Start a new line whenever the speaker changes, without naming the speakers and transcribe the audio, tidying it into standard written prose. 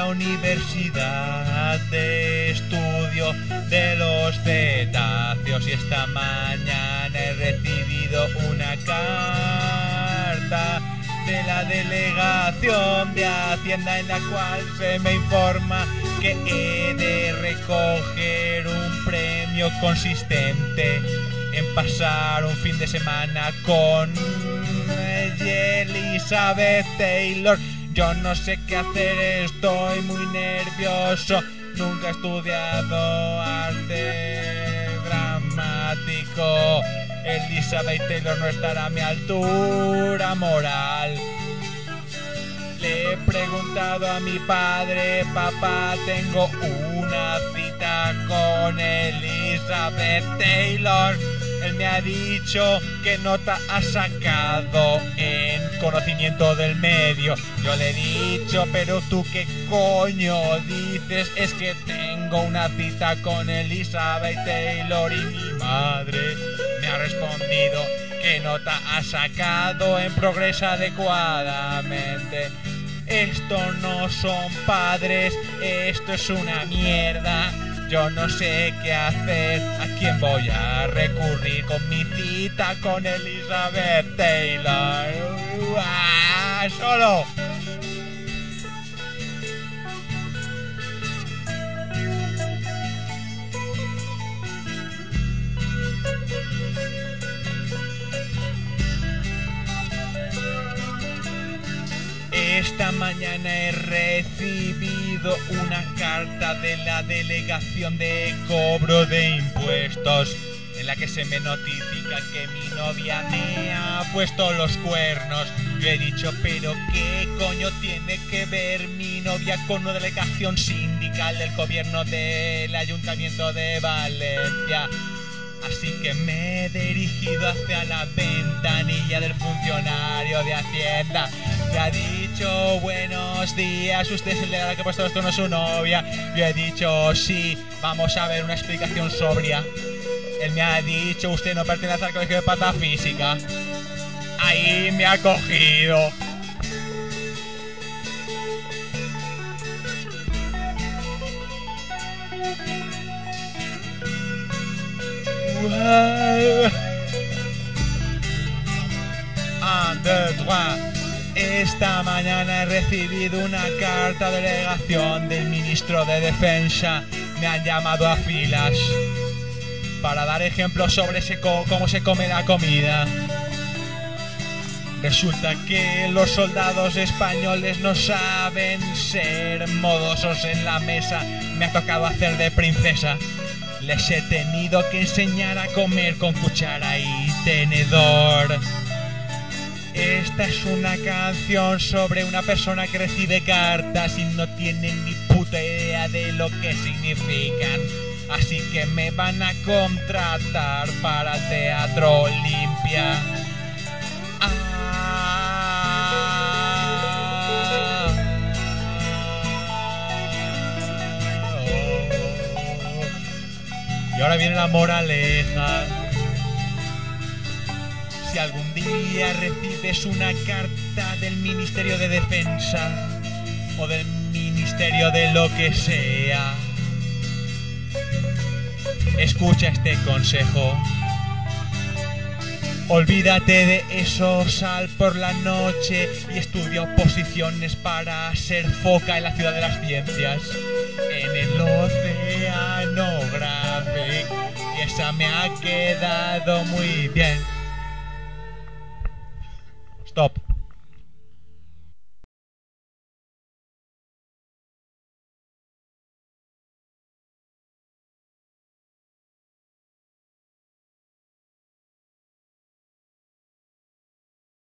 Universidad de Estudio de los Cetáceos y esta mañana he recibido una carta de la Delegación de Hacienda en la cual se me informa que he de recoger un premio consistente en pasar un fin de semana con Elizabeth Taylor. Yo no sé qué hacer, estoy muy nervioso. Nunca he estudiado arte dramático. Elizabeth Taylor no estará a mi altura moral. Le he preguntado a mi padre: papá, tengo una cita con Elizabeth Taylor. Él me ha dicho qué nota ha sacado en conocimiento del medio. Yo le he dicho: pero tú qué coño dices, es que tengo una cita con Elizabeth Taylor. Y mi madre me ha respondido: ¿qué nota ha sacado en progreso adecuadamente? Esto no son padres, esto es una mierda. Yo no sé qué hacer, a quién voy a recurrir con mi cita con Elizabeth Taylor. ¡Solo! Esta mañana he recibido una carta de la Delegación de Cobro de Impuestos en la que se me notifica que mi novia me ha puesto los cuernos. Yo he dicho: pero ¿qué coño tiene que ver mi novia con una delegación sindical del gobierno del Ayuntamiento de Valencia? Así que me he dirigido hacia la ventanilla del funcionario de Hacienda. Me ha dicho: buenos días, ¿usted es el delegado que ha puesto los cuernos a su novia? Yo he dicho: sí, vamos a ver una explicación sobria. Él me ha dicho: usted no pertenece al colegio de patafísica. Ahí me ha cogido. Esta mañana he recibido una carta de delegación del ministro de Defensa. Me han llamado a filas para dar ejemplos sobre cómo se come la comida. Resulta que los soldados españoles no saben ser modosos en la mesa. Me ha tocado hacer de princesa. Les he tenido que enseñar a comer con cuchara y tenedor. Esta es una canción sobre una persona que recibe cartas y no tiene ni puta idea de lo que significan. Así que me van a contratar para el Teatro Olimpia. Y ahora viene la moraleja. Si algún día recibes una carta del Ministerio de Defensa o del Ministerio de lo que sea, escucha este consejo. Olvídate de eso, sal por la noche y estudia oposiciones para ser foca en la ciudad de las ciencias, en el Oceanographic. Y esa me ha quedado muy bien. Stop.